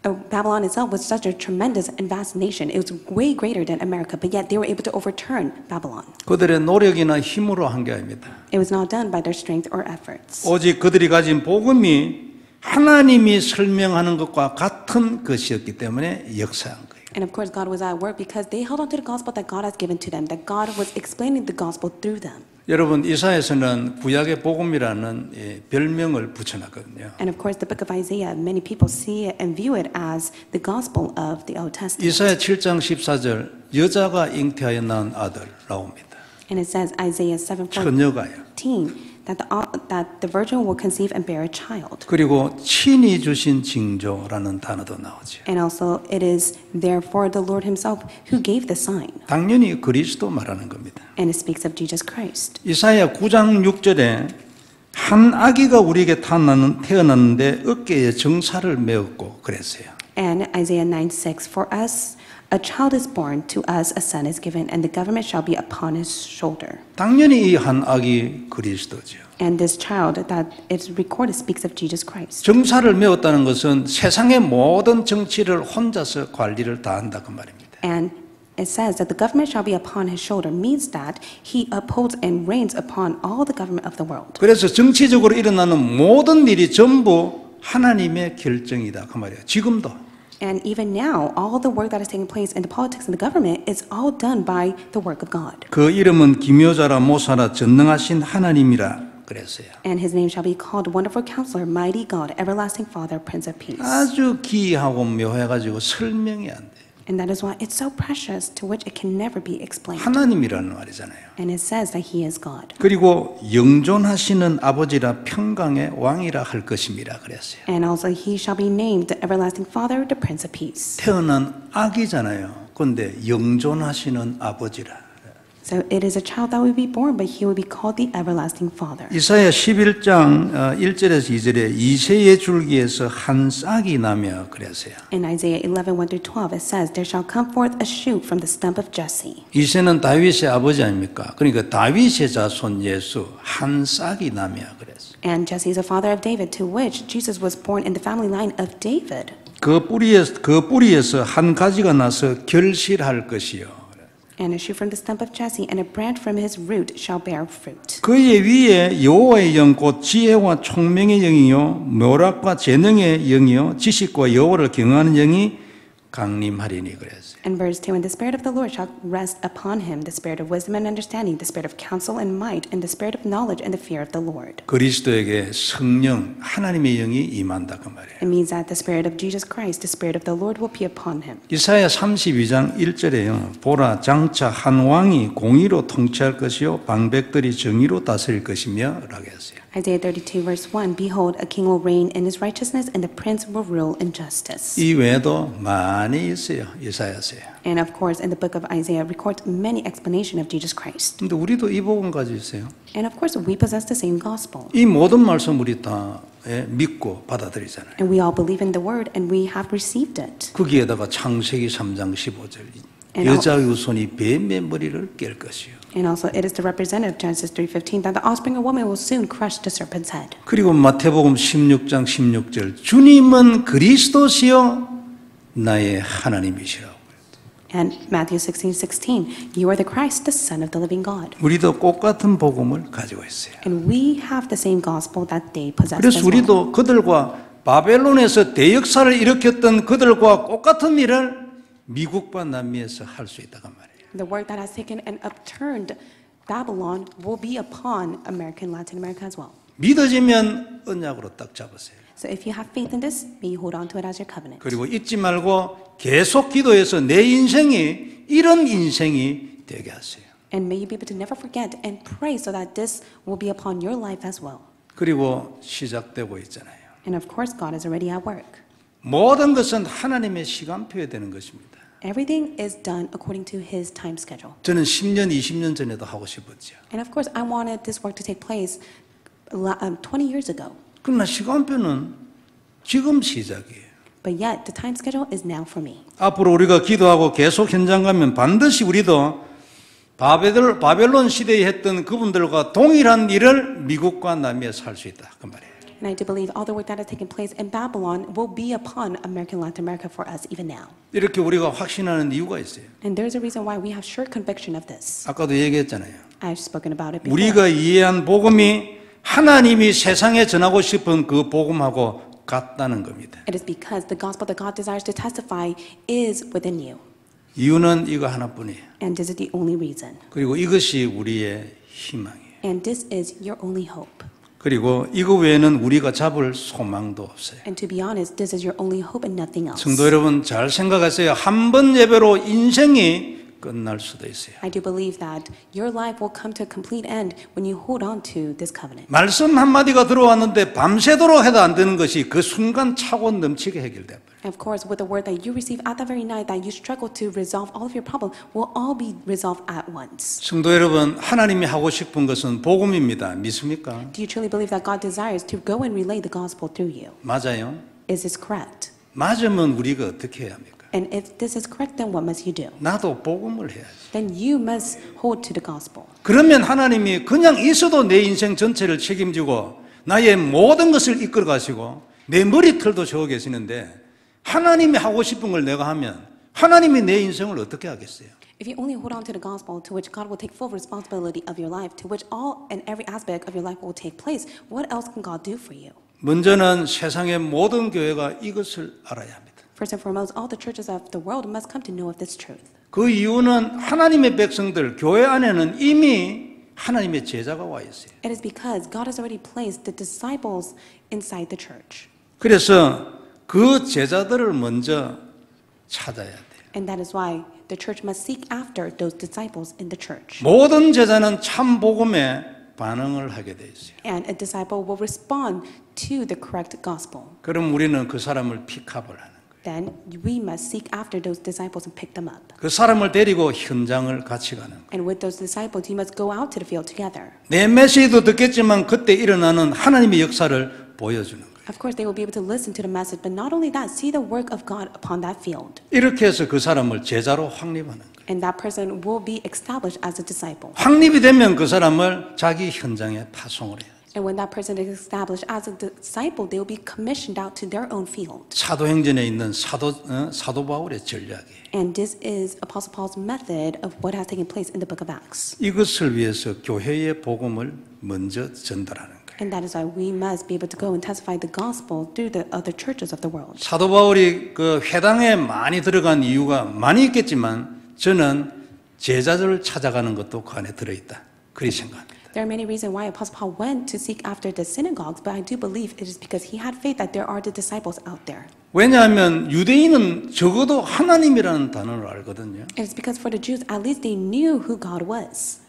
Babylon itself was such a tremendous and vast nation. It was way greater than America, but yet they were able to overturn Babylon. 그들의 노력이나 힘으로 한 게 아닙니다. It was not done by their strength or efforts. 오직 그들이 가진 복음이 하나님이 설명하는 것과 같은 것이었기 때문에 역사한 거예요. And of course, God was at work because they held on to the gospel that God has given to them, that God was explaining the gospel through them. 여러분 이사야서는 구약의 복음이라는 별명을 붙여놨거든요. And of course, the book of Isaiah, many people see it and view it as the gospel of the Old Testament. 이사야 7장 14절 여자가 잉태하여 낳은 아들 나옵니다. And it says, Isaiah 7:14, 처녀가요. that the virgin will conceive and bear a child. 그리고 친히 주신 징조라는 단어도 나오죠. And also, it is therefore the Lord himself who gave the sign. 당연히 그리스도 말하는 겁니다. And it speaks of Jesus Christ. 이사야 9장 6절에 한 아기가 우리에게 태어났는데 어깨에 정사를 메었고 그랬어요. And Isaiah 9:6, for us a child is born, to us a son is given, and the government shall be upon his shoulder. 당연히 이 한 아기 그리스도죠. And this child that is recorded speaks of Jesus Christ. 정사를 메웠다는 것은 세상의 모든 정치를 혼자서 관리를 다 한다 그 말입니다. And it says that the government shall be upon his shoulder means that he upholds and reigns upon all the government of the world. 그래서 정치적으로 일어나는 모든 일이 전부 하나님의 결정이다 그 말이에요. 지금도. And even now, all the work that is taking place in the politics and the government is all done by the work of God. 그 이름은 기묘자라 모사라 전능하신 하나님이라 그랬어요. And his name shall be called Wonderful Counselor, Mighty God, Everlasting Father, Prince of Peace. 아주 기이하고 묘해가지고 설명이 안 돼. And that is why it's so precious to which it can never be explained. 하나님이라는 말이잖아요. And it says that he is God. 그리고 영존하시는 아버지라 평강의 왕이라 할 것임이라 그랬어요. And also he shall be named the Everlasting Father, the Prince of Peace. 태어난 아기잖아요. 그런데 영존하시는 아버지라. So it is a child that will be born, but he will be called the Everlasting Father. 이사야 11장 1절에서 2절에 이새의 줄기에서 한 싹이 나며 그랬어요. In Isaiah 11:1-12, it says, there shall come forth a shoot from the stump of Jesse. 이새는 다윗의 아버지 아닙니까? 그러니까 다윗의 자손 예수 한 싹이 나며 그랬어요. And Jesse is the father of David, to which Jesus was born in the family line of David. 그 뿌리에서 한 가지가 나서 결실할 것이요. And a shoot from the stump of Jesse, and a branch from his root shall bear fruit. 그의 위에 여호와의 영 곧 지혜와 총명의 영이요 묘락과 재능의 영이요 지식과 여호와를 경외하는 영이 강림하리니 그랬어요. And verse 2, and the Spirit of the Lord shall rest upon him, the Spirit of wisdom and understanding, the Spirit of counsel and might, and the Spirit of knowledge and the fear of the Lord. 그리스도에게 성령 하나님의 영이 임한다 그 말이에요. It means that the Spirit of Jesus Christ, the Spirit of the Lord will be upon him. 이사야 32장 1절에요. 보라 장차 한 왕이 공의로 통치할 것이요 방백들이 정의로 다스릴 것이며 라고 했어요. Isaiah 32 verse 1, behold, a king will reign in his righteousness, and the prince will rule in justice. 이 외에도 많이 있어요. 이사야서에. And of course, in the book of Isaiah records many explanations of Jesus Christ. 근데 우리도 이 복음 가지고 있어요. And of course, we possess the same gospel. 이 모든 말씀 우리 다 믿고 받아들이잖아요. And we all believe in the word, and we have received it. 거기에다가 창세기 3장 15절 And 여자의 후손이 뱀의 머리를 깰 것이요. And also, it is the representative of Genesis 3:15 that the offspring of woman will soon crush the serpent's head. 그리고 마태복음 16장 16절 주님은 그리스도시요 나의 하나님이시라고. And Matthew 16:16, you are the Christ, the Son of the living God. 우리도 똑같은 복음을 가지고 있어요. And we have the same gospel that they possess 그래서 as well. 우리도 그들과 바벨론에서 대역사를 일으켰던 그들과 똑같은 일을 미국과 남미에서 할 수 있다고 말이에요. The work that has taken and upturned Babylon will be upon America and Latin America as well. 믿어지면 언약으로 딱 잡으세요. So if you have faith in this, may you hold on to it as your covenant. 그리고 잊지 말고 계속 기도해서 내 인생이 이런 인생이 되게 하세요. And may you be able to never forget and pray so that this will be upon your life as well. 그리고 시작되고 있잖아요. And of course, God is already at work. 모든 것은 하나님의 시간표에 되는 것입니다. Everything is done according to His time schedule. 저는 10년, 20년 전에도 하고 싶었죠. And of course, I wanted this work to take place 20 years ago. 그러나 시간표는 지금 시작이에요. But yet, the time schedule is now for me. 앞으로 우리가 기도하고 계속 현장 가면 반드시 우리도 바벨론 시대에 했던 그분들과 동일한 일을 미국과 남미에서 할 수 있다. 그 말이에요. And I do believe all the work that has taken place in Babylon will be upon American Latin America for us even now. 이렇게 우리가 확신하는 이유가 있어요. And there's a reason why we have sure conviction of this. 아까도 얘기했잖아요. I've spoken about it before. 우리가 이해한 복음이 하나님이 세상에 전하고 싶은 그 복음하고 같다는 겁니다. It is because the gospel that God desires to testify is within you. 이유는 이거 하나뿐이에요. And this is the only reason. 그리고 이것이 우리의 희망이에요. And this is your only hope. 그리고 이거 외에는 우리가 잡을 소망도 없어요. And to be honest, this is your only hope and nothing else. 성도 여러분 잘 생각하세요. 한 번 예배로 인생이 끝날 수도 있어요. I do believe that your life will come to a complete end when you hold on to this covenant. 말씀 한마디가 들어왔는데 밤새도록 해도 안 되는 것이 그 순간 차고 넘치게 해결돼 버려요. And of course, with the word that you receive at that very night that you struggle to resolve all of your problems will all be resolved at once. 성도 여러분, 하나님이 하고 싶은 것은 복음입니다. 믿습니까? Do you truly believe that God desires to go and relay the gospel through you? 맞아요. Is this correct? 맞으면 우리가 어떻게 해야 합니까? And if this is correct, then what must you do? 나도 복음을 해야지. Then you must hold to the gospel. 그러면 하나님이 그냥 있어도 내 인생 전체를 책임지고 나의 모든 것을 이끌어 가시고 내 머리털도 저어 계시는데 하나님이 하고 싶은 걸 내가 하면 하나님이 내 인생을 어떻게 하겠어요? If you only hold on to the gospel to which God will take full responsibility of your life, to which all and every aspect of your life will take place, what else can God do for you? 먼저는 세상의 모든 교회가 이것을 알아야 합니다. First and foremost, all the churches of the world must come to know of this truth. 그 이유는 하나님의 백성들, 교회 안에는 이미 하나님의 제자가 와 있어요. It is because God has already placed the disciples inside the church. 그래서 그 제자들을 먼저 찾아야 돼요. And that is why the church must seek after those disciples in the church. 모든 제자는 참 복음에 반응을 하게 돼 있어요. And a disciple will respond to the correct gospel. 그럼 우리는 그 사람을 픽업을 하는 거예요. Then we must seek after those disciples and pick them up. 그 사람을 데리고 현장을 같이 가는 거예요. And with those disciples, you must go out to the field together. 내 메시지도 듣겠지만 그때 일어나는 하나님의 역사를 보여주는 거예요. Of course, they will be able to listen to the message, but not only that, see the work of God upon that field. 이렇게 해서 그 사람을 제자로 확립하는 거예요. And that person will be established as a disciple. 확립이 되면 그 사람을 자기 현장에 파송을 해요. And when that person is established as a disciple, they will be commissioned out to their own field. 사도행전에 있는 사도 바울의 전략이에요. And this is Apostle Paul's method of what has taken place in the book of Acts. 이것을 위해서 교회의 복음을 먼저 전달하는 거예요. And that is why we must be able to go and testify the gospel through the other churches of the world. 사도 바울이 그 회당에 많이 들어간 이유가 많이 있겠지만 저는 제자들을 찾아가는 것도 그 안에 들어있다. 그리 생각합니다. There are many reasons why Apostle Paul went to seek after the synagogues, but I do believe it is because he had faith that there are the disciples out there. 왜냐하면 유대인은 적어도 하나님이라는 단어를 알거든요. And it's because for the Jews, at least they knew who God was.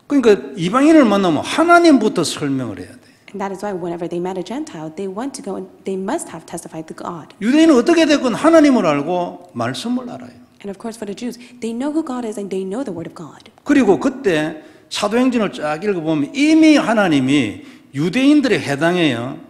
그러니까 이방인을 만나면 하나님부터 설명을 해야 돼. And that is why whenever they met a Gentile, they went to go and they must have testified to God. 유대인은 어떻게 됐건 하나님을 알고 말씀을 알아요. And of course for the Jews, they know who God is and they know the word of God. 그리고 그때 사도행전을 쫙 읽어보면 이미 하나님이 유대인들의 해당에요.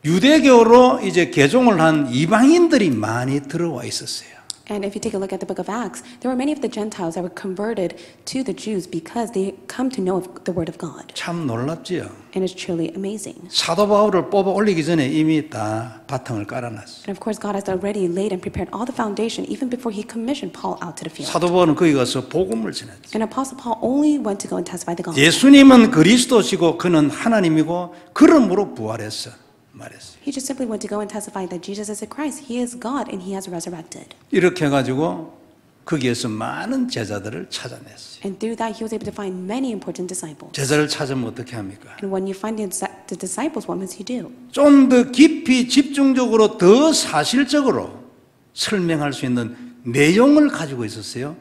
유대교로 이제 개종을 한 이방인들이 많이 들어와 있었어요. And if you take a look at the book of Acts, there were many of the Gentiles that were converted to the Jews because they come to know of the word of God. 참 놀랍지요. And it's truly amazing. 사도 바울을 뽑아 올리기 전에 이미 다 바탕을 깔아놨어요. And of course, God has already laid and prepared all the foundation even before he commissioned Paul out to the field. 사도 바울은 거기 가서 복음을 전했죠. And Apostle Paul only went to go and testify the gospel. 예수님은 그리스도시고 그는 하나님이고 그러므로 부활했어 말했어요. He just simply went to go and testify that Jesus is the Christ. He is God and he has resurrected. 이렇게 해가지고 거기에서 많은 제자들을 찾아냈어요. And through that, he was able to find many important disciples. 제자를 찾으면 어떻게 합니까? And when you find the disciples, what must you do? 좀 더 깊이 집중적으로 더 사실적으로 설명할 수 있는 내용을 가지고 있었어요.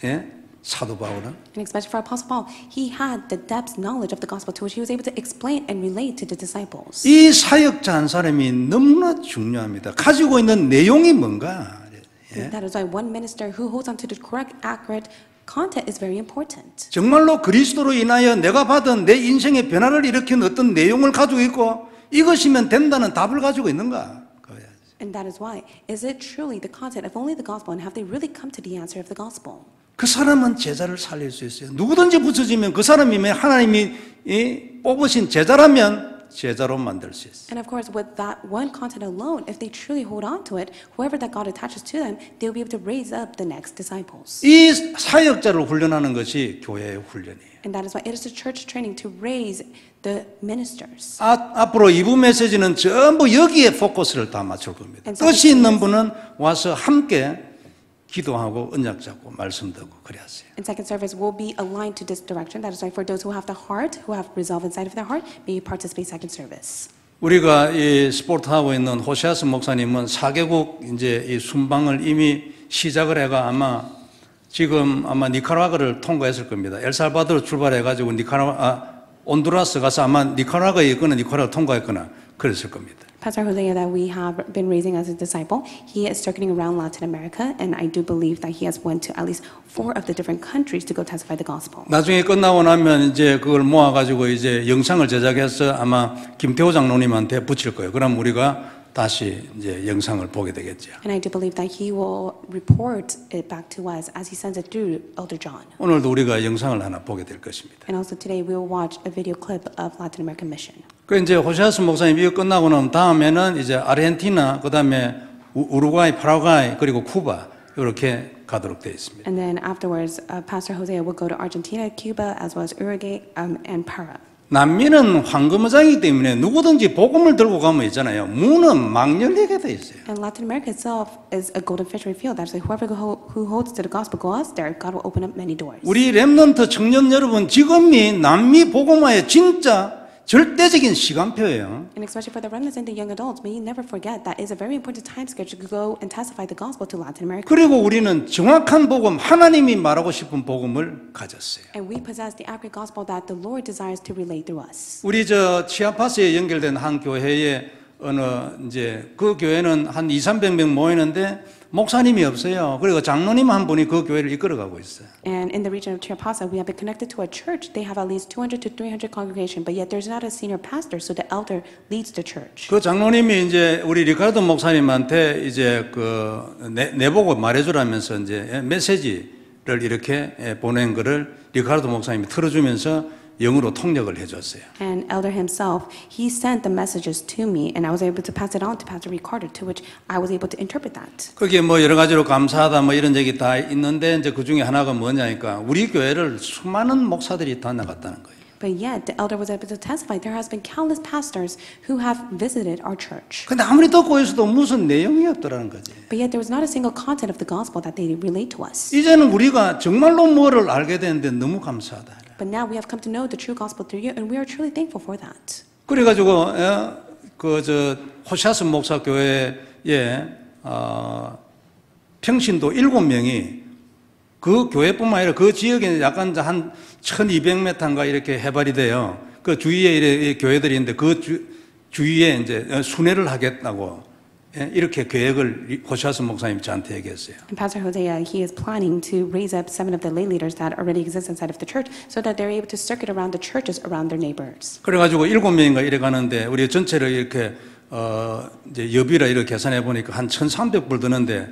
예? 사도 바울은. And especially for Apostle Paul, he had the depth knowledge of the gospel to which he was able to explain and relate to the disciples. 이 사역자 한 사람이 너무나 중요합니다. 가지고 있는 내용이 뭔가. 예? That is why one minister who holds on to the correct, accurate content is very important. 정말로 그리스도로 인하여 내가 받은 내 인생의 변화를 일으킨 어떤 내용을 가지고 있고 이것이면 된다는 답을 가지고 있는가? 그거야. And that is why. Is it truly the content of only the gospel, and have they really come to the answer of the gospel? 그 사람은 제자를 살릴 수 있어요. 누구든지 붙여지면 그 사람이면 하나님이 뽑으신 제자라면 제자로 만들 수 있어요. And of course, with that one content alone, if they truly hold on to it, whoever that God attaches to them, they'll be able to raise up the next disciples. 이 사역자를 훈련하는 것이 교회의 훈련이에요. And that is why it is the church training to raise the ministers. 앞으로 2부 메시지는 전부 여기에 포커스를 다 맞출 겁니다. 뜻이 있는 분은 와서 함께 기도하고 언약 잡고 말씀 듣고 그래야 하세요. And second service will be aligned to this direction. That is why for those who have the heart, who have resolve inside of their heart, may you participate second service. 우리가 이 스포트 하고 있는 호시아스 목사님은 4개국 이제 이 순방을 이미 시작을 해가 지금 아마 니카라과를 통과했을 겁니다. 엘살바도르 출발해가지고 온두라스 가서 아마 니카라과에 있거나 니카라과를 통과했거나 그랬을 겁니다. Pastor Hosea that we have been raising as a disciple, he is circulating around Latin America, and I do believe that he has went to at least 4 of the different countries to go testify the gospel. 나중에 끝나고 나면 이제 그걸 모아가지고 이제 영상을 제작해서 아마 김태호 장로님한테 붙일 거예요. 그럼 우리가 다시 이제 영상을 보게 되겠죠. And I do believe that he will report it back to us as he sends it through Elder John. 오늘도 우리가 영상을 하나 보게 될 것입니다. And also today we will watch a video clip of Latin American mission. 그 이제 호시아스 목사님 이거 끝나고 나면 다음에는 이제 아르헨티나, 그다음에 우루과이, 파라과이 그리고 쿠바 이렇게 가도록 되어 있습니다. And then afterwards, Pastor Hosea will go to Argentina, Cuba, as well as Uruguay and Para. 난민은 황금어장이기 때문에 누구든지 복음을 들고 가면 있잖아요. 문은 막 열리게 돼 있어요. And Latin America itself is a golden fishery field. That's why whoever who holds to the gospel goes there, God will open up many doors. 우리 렘넌트 청년 여러분, 지금이 남미 복음화의 진짜 절대적인 시간표예요. And especially for the remnants and the young adults, may you never forget that is a very important time schedule to go and testify the gospel to Latin America. 그리고 우리는 정확한 복음, 하나님이 말하고 싶은 복음을 가졌어요. And we possess the accurate gospel that the Lord desires to relay through us. 우리 치아파스에 연결된 한 교회에 이제 그 교회는 한 200-300명 모이는데 목사님이 없어요. 그리고 장로님 한 분이 그 교회를 이끌어가고 있어요. And in the region of Chiapas, we have been connected to a church. They have at least 200 to 300 congregation, but yet there's not a senior pastor, so the elder leads the church. 그 장로님이 이제 우리 리카르도 목사님한테 이제 내보고 말해주라면서 이제 메시지를 이렇게 보낸 거를 리카르도 목사님이 틀어주면서 영어로 통역을 해줬어요. And elder himself, he sent the messages to me, and I was able to pass it on to Pastor Ricardo, to which I was able to interpret that. 거기에 여러 가지로 감사하다 이런 얘기 다 있는데 이제 그 중에 하나가 뭐냐니까 우리 교회를 수많은 목사들이 다 나갔다는 거예요. But yet, the elder was able to testify. There has been countless pastors who have visited our church. 근데 아무리 듣고 있어도 무슨 내용이 없더라는 거지. But yet, there was not a single content of the gospel that they relate to us. 이제는 우리가 정말로 뭐를 알게 되는데 너무 감사하다. But now we have come to know the true gospel through you, and we are truly thankful for that. 그래가지고 호시아스 목사 교회에 평신도 7명이 그 교회뿐만 아니라 그 지역에 약간 한 1200m인가 이렇게 해발이 돼요. 그 주위에 이렇게 교회들이 있는데 그 주위에 이제 순회를 하겠다고 이렇게 계획을 호시아스 목사님이 저한테 얘기했어요. And Pastor Hosea, he is planning to raise up 7 of the lay leaders that already exist inside of the church, so that they're able to circuit around the churches around their neighbors. 그래가지고 7명인가 이래 가는데 우리 전체를 이렇게 이제 여비라 이렇게 계산해 보니까 한 1,300불 드는데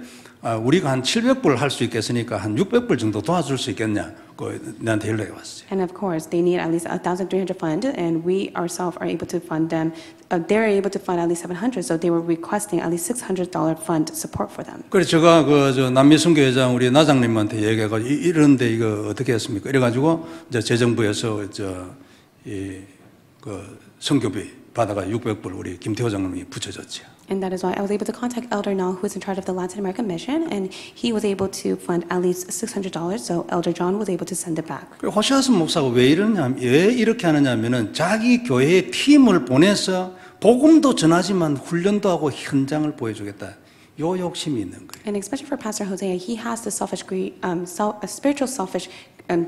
우리가 한 700불 할 수 있겠으니까 한 600불 정도 도와줄 수 있겠냐? 나한테 연락이 왔어요. And of course, they need at least 1,300 fund, and we ourselves are able to fund them. They're able to fund at least 700, so they were requesting at least $600 fund support for them. 그래서 제가 남미 선교회장 우리 나장님한테 얘기해가지고 이런데 이거 어떻게 했습니까? 이래가지고 이제 재정부에서 선교비 받아가 600불 우리 김태호 장로님이 붙여줬죠. And that is why I was able to contact Elder Now, who is in charge of the Latin American mission, and he was able to fund at least $600. So Elder John was able to send it back. 호시아스 목사가 왜 이렇게 하느냐면은 자기 교회의 팀을 보내서 복음도 전하지만 훈련도 하고 현장을 보여주겠다. 요 욕심이 있는 거예요. And especially for Pastor Hosea, he has the spiritual selfish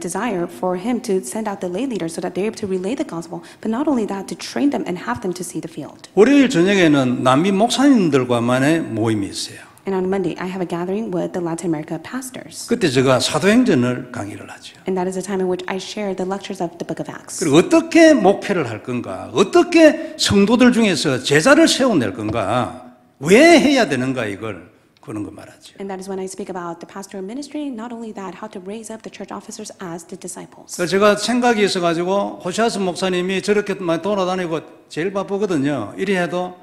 desire for him to send out the lay leaders so that they're able to relay the gospel, but not only that, to train them and have them to see the field. 월요일 저녁에는 남미 목사님들과만의 모임이 있어요. And on Monday, I have a gathering with the Latin America pastors. 그때 제가 사도행전을 강의를 하죠. And that is the time in which I share the lectures of the book of Acts. 그리고 어떻게 목회를 할 건가, 어떻게 성도들 중에서 제자를 세워낼 건가, 왜 해야 되는가 이걸 그런 거 말하죠. And that is when I speak about the pastoral ministry, not only that, how to raise up the church officers as the disciples. 그래서 제가 생각이 있어가지고 호시아스 목사님이 저렇게 많이 돌아다니고 제일 바쁘거든요. 이리 해도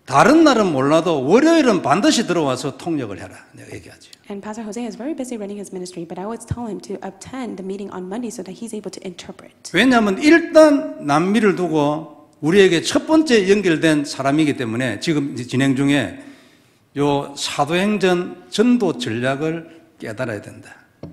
다른 날은 몰라도 월요일은 반드시 들어와서 통역을 해라. 내가 얘기하죠. And Pastor Jose is very busy running his ministry, but I always tell him to attend the meeting on Monday so that he's able to interpret. 왜냐하면 일단 남미를 두고 우리에게 첫 번째 연결된 사람이기 때문에 지금 진행 중에 요 사도행전 전도 전략을 깨달아야 된다.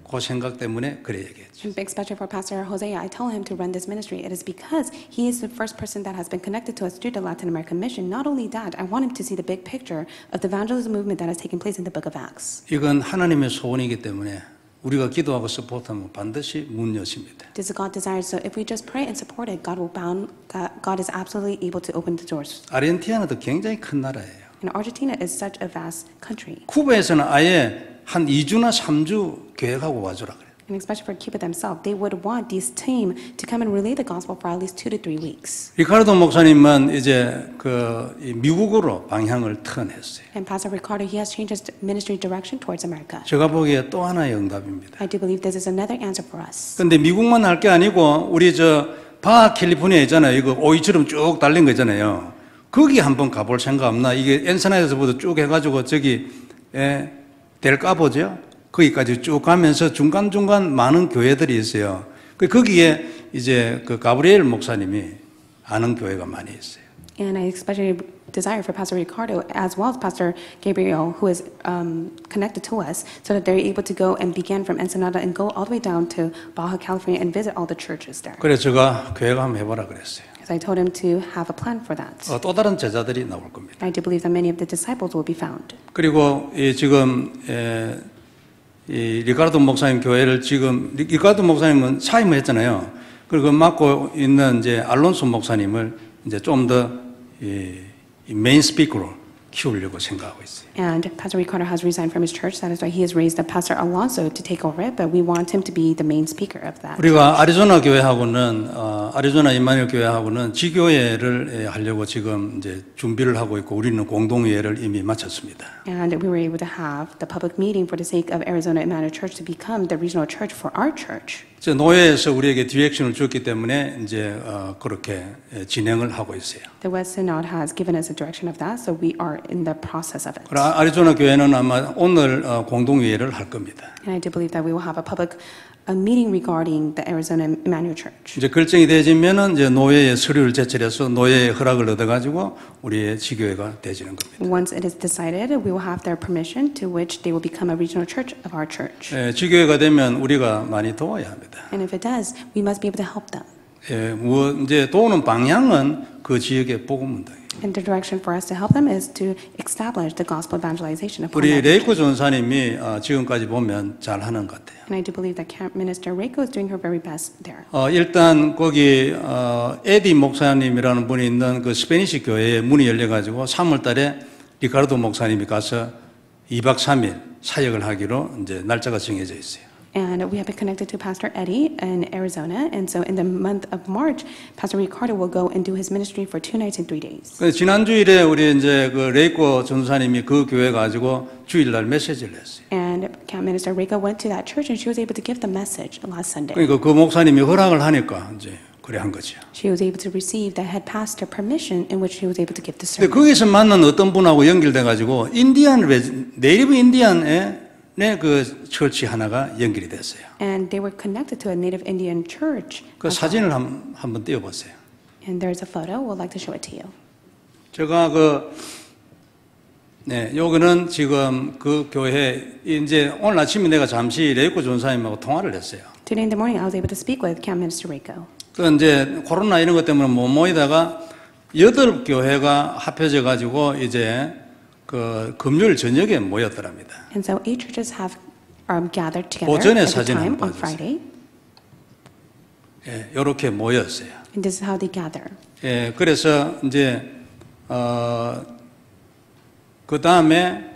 그 생각 때문에 그래 얘기했죠. And especially for Pastor Jose, I tell him to run this ministry. It is because he is the first person that has been connected to us through the Latin American mission. Not only that, I want him to see the big picture of the evangelism movement that has taken place in the book of Acts. 이건 하나님의 소원이기 때문에 우리가 기도하고 서포트하면 반드시 문 여십니다. This is God's desire. So if we just pray and support it, God is absolutely able to open the doors. 아르헨티나도 굉장히 큰 나라예요. And Argentina is such a vast country. 쿠바에서는 아예 한 2주나 3주 계획하고 와주라 그래요. And especially for Cuba themselves, they would want this team to come and relay the gospel for at least 2 to 3 weeks. 리카르도 목사님은 이제 미국으로 방향을 턴했어요. And Pastor Ricardo, he has changed his ministry direction towards America. 제가 보기에 또 하나의 응답입니다. I do believe this is another answer for us. 근데 미국만 할 게 아니고 우리 바 캘리포니아 있잖아요. 이거 오이처럼 쭉 달린 거 있잖아요. 거기 한번 가볼 생각 없나? 이게 엔사나에서부터 쭉 해가지고 저기 델카보죠. 거기까지 쭉 가면서 중간중간 많은 교회들이 있어요. 거기에 이제 그 가브리엘 목사님이 아는 교회가 많이 있어요. And I especially desire for Pastor Ricardo as well as Pastor Gabriel, who is connected to us, so that they're able to go and begin from Ensenada and go all the way down to Baja California and visit all the churches there. 그래서 제가 계획 한번 해보라 그랬어요. Because I told him to have a plan for that. 또 다른 제자들이 나올 겁니다. I do believe that many of the disciples will be found. 그리고 지금 이 리카르도 목사님 교회를 지금 리카르도 목사님은 사임을 했잖아요. 그리고 맡고 있는 이제 알론소 목사님을 이제 좀 더 메인 스피커로 키우려고 생각하고 있어요. And Pastor Ricardo has resigned from his church. That is why he has raised up Pastor Alonso to take over it. But we want him to be the main speaker of that. 우리가 아리조나 교회하고는 아리조나 임마누엘 교회하고는 지교회를 하려고 지금 이제 준비를 하고 있고 우리는 공동회의를 이미 마쳤습니다. And we were able to have the public meeting for the sake of Arizona Emmanuel Church to become the regional church for our church. 노회에서 우리에게 디렉션을 줬기 때문에 이제 그렇게 진행을 하고 있어요. The West Synod has given us a direction of that, so we are in the process of it. 그럼 아리조나 교회는 아마 오늘 공동회의를 할 겁니다. And I do believe that we will have a meeting regarding the Arizona Emmanuel Church. 이제 결정이 되어지면은 이제 노회에 서류를 제출해서 노회의 허락을 얻어가지고 우리의 지교회가 되지는 겁니다. Once it is decided, we will have their permission to which they will become a regional church of our church. 지교회가 되면 우리가 많이 도와야 합니다. And if it does, we must be able to help them. 이제 도우는 방향은 그 지역의 복음 운동이에요. And the direction for us to help them is to establish the gospel evangelization of 우리 레이코 전사님이 지금까지 보면 잘하는 것 같아요. And I do believe that Camp Minister Reiko is doing her very best there. 일단 거기 에디 목사님이라는 분이 있는 그 스페니시 교회에 문이 열려가지고 3월달에 리카르도 목사님이 가서 2박 3일 사역을 하기로 이제 날짜가 정해져 있어요. And we have been connected to Pastor Eddie in Arizona, and so in the month of March, Pastor Ricardo will go and do his ministry for 2 nights and 3 days. 지난 주일에 우리 이제 그 레이코 전사님이 그 교회 가지고 주일날 메시지를 했어요. And Camp Minister Reiko went to that church, and she was able to give the message last Sunday. 그러니까 그 목사님이 허락을 하니까 이제 그래 한 거죠. She was able to receive the head pastor permission in which she was able to give the 근데 sermon. 거기서 만난 어떤 분하고 연결돼 가지고 네이티브 인디안의 그 처치 하나가 연결이 됐어요. And they were connected to a Native Indian church. 그 사진을 한번 띄워보세요. And there's a photo. We'd like to show it to you. 제가 요거는 지금 그 교회 이제 오늘 아침에 내가 잠시 레이코 전사님하고 통화를 했어요. Today in the morning, I was able to speak with Camp Minister Reiko. 그 이제 코로나 이런 것 때문에 못 모이다가 8교회가 합해져 가지고 이제 그 금요일 저녁에 모였더랍니다. And so 8 churches have gathered together 오전에 at the 사진 time 한번 on Friday. 이렇게 모였어요. And this is how they gather. 그래서 이제 그 다음에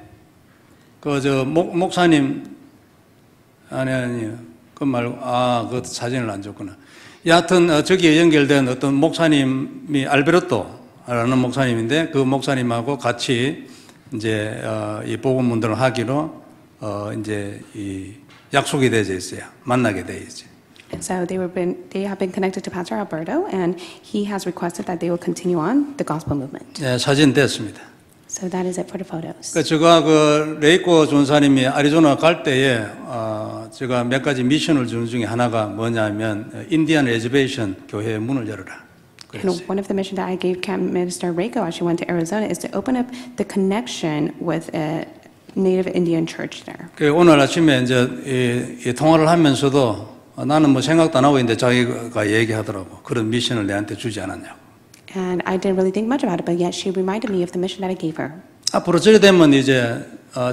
목사님, 아니, 그 말고, 그 사진을 안 줬구나. 여하튼, 저기에 연결된 어떤 목사님이 알베르토라는 목사님인데, 그 목사님하고 같이 이제, 이 복음운동을 하기로, 이제, 이 약속이 되어 있어요. 만나게 되어 있어요. And so they have been connected to Pastor Alberto, and he has requested that they will continue on the gospel movement. 네, 사진 됐습니다. So that is it for the photos. 제가 레이코 전사님이 애리조나 갈 때에, 제가 몇 가지 미션을 주는 중에 하나가 뭐냐면, 인디안 레저베이션 교회의 문을 열어라. And one of the missions that I gave Camp Minister Reiko as she went to Arizona is to open up the connection with a Native Indian church there. 오늘 아침에 이제 이 통화를 하면서도 나는 뭐 생각도 안 하고 있는데 자기가 얘기하더라고. 그런 미션을 내한테 주지 않았냐고. And I didn't really think much about it, but yet she reminded me of the mission that I gave her. 앞으로 저래 되면 이제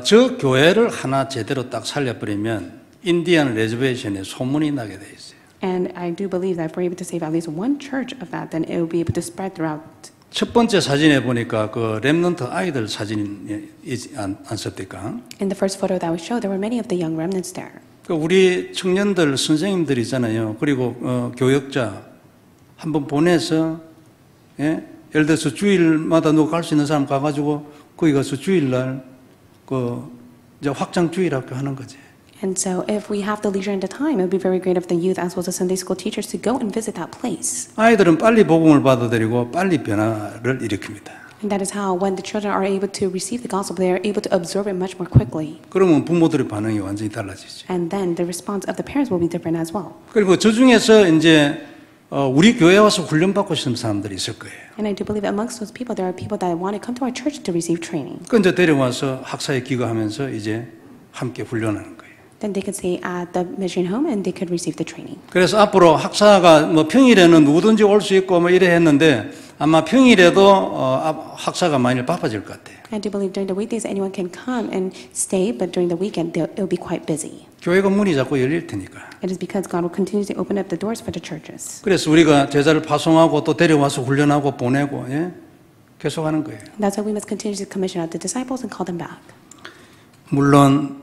저 교회를 하나 제대로 딱 살려버리면 인디안 레저베이션에 소문이 나게 돼 있어요. And I do believe that if we're able to save at least one church of that, then it will be able to spread throughout. 첫 번째 사진에 보니까 그 렘넌트 아이들 사진이 안 썼을까? In the first photo that we showed, there were many of the young remnants there. 우리 청년들 선생님들 있잖아요. 그리고 교역자 한번 보내서 예를 들어서 주일마다 누가 갈 수 있는 사람 가가지고 거기 가서 주일날 이제 확장 주일학교 하는 거지. And so if we have the leisure and the time, it would be very great of the youth as well as the Sunday school teachers to go and visit that place. 아이들은 빨리 복음을 받아들이고 빨리 변화를 일으킵니다. And that is how when the children are able to receive the gospel, they are able to absorb it much more quickly. 그러면 부모들의 반응이 완전히 달라지죠. And then the response of the parents will be different as well. 그리고 저 중에서 이제 우리 교회에 와서 훈련받고 싶은 사람들이 있을 거예요. And I do believe amongst those people, there are people that want to come to our church to receive training. 그 이제 데려와서 학사에 기거하면서 이제 함께 훈련하는 거예요. Then they could stay at the mission home and they could receive the training. 그래서 앞으로 학사가 뭐 평일에는 누구든지 올 수 있고 뭐 이래 했는데 아마 평일에도 학사가 많이 바빠질 것 같아요. I do believe during the weekdays anyone can come and stay, but during the weekend it will be quite busy. 교회가 문이 자꾸 열릴 테니까. It is because God will continue to open up the doors for the churches. 그래서 우리가 제자를 파송하고 또 데려와서 훈련하고 보내고 계속하는 거예요. That's why we must continue to commission out the disciples and call them back. 물론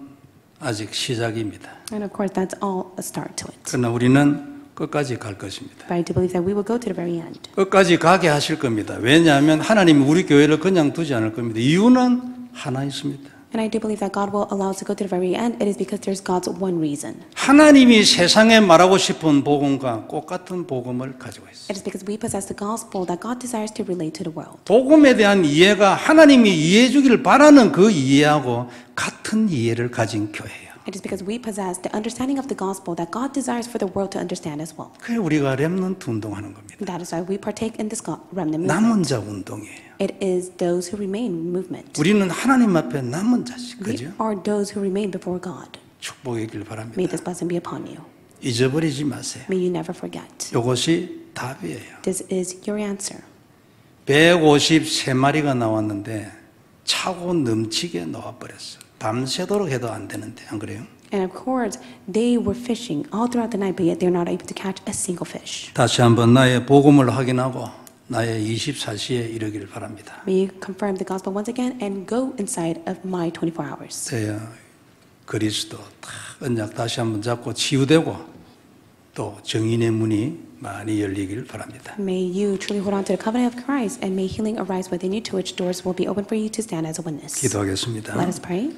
아직 시작입니다. And of course, that's all a start to it. 그러나 우리는 끝까지 갈 것입니다. But I do believe that we will go to the very end. 끝까지 가게 하실 겁니다. 왜냐하면 하나님이 우리 교회를 그냥 두지 않을 겁니다. 이유는 하나 있습니다. And I do believe that God will allow us to go to the very end. It is because there's God's one reason. 하나님이 세상에 말하고 싶은 복음과 똑같은 복음을 가지고 있어요. It is because we possess the gospel that God desires to relate to the world. 복음에 대한 이해가 하나님이 이해해 주기를 바라는 그 이해하고 같은 이해를 가진 교회예요. It is because we possess the understanding of the gospel that God desires for the world to understand as well. 그래 우리가 렘넌트 운동하는 겁니다. That is why we partake in this remnant movement. 남은 자 운동이에요. It is those who remain movement. 우리는 하나님 앞에 남은 자식, We 그죠? are those who remain before God. 축복이길 May 바랍니다. this blessing be upon you. 잊어버리지 마세요. May you never forget. 이것이 답이에요. This is your answer. 153마리가 나왔는데 차고 넘치게 나와버렸어. 밤새도록 해도 안 되는데 안 그래요? And of course, they were fishing all throughout the night, but yet they're not able to catch a single fish. 다시 한번 나의 복음을 확인하고 나의 24시에 이르기를 바랍니다. May you confirm the gospel once again and go inside of my 24 hours. 그리스도 딱 언약 다시 한번 잡고 치유되고 또 정인의 문이 많이 열리기를 바랍니다. May you truly hold on to the covenant of Christ, and may healing arise within you, to which doors will be open for you to stand as a witness. 기도하겠습니다. Let us pray.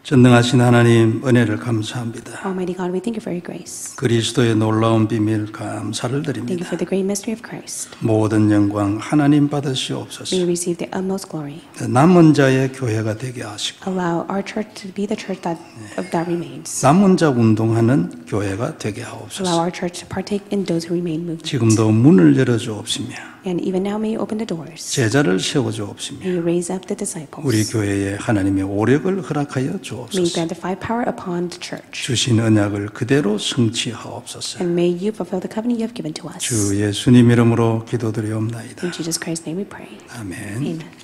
전능하신 하나님 은혜를 감사합니다. Almighty God, we thank you for your grace. 그리스도의 놀라운 비밀 감사를 Thank you 드립니다. for the great mystery of Christ. 모든 영광 하나님 May 받으시옵소서. you receive the utmost glory. 남은 자의 교회가 되게 하시고 Allow our church to be the church that remains. 남은 자 운동하는 교회가 되게 Allow 하옵소서. our church to partake in those who remain movement. 지금도 문을 열어주옵시며 And even now, may you open the doors. 제자를 세워주옵시며 May you raise up the disciples. 우리 교회에 하나님의 오력을 허락하여 May you 주옵소서. grant the five power upon the church. 주신 언약을 그대로 성취하옵소서. And may you fulfill the covenant you have given to us. 주 예수님 이름으로 기도드리옵나이다. In Jesus Christ's name we pray. 아멘. Amen.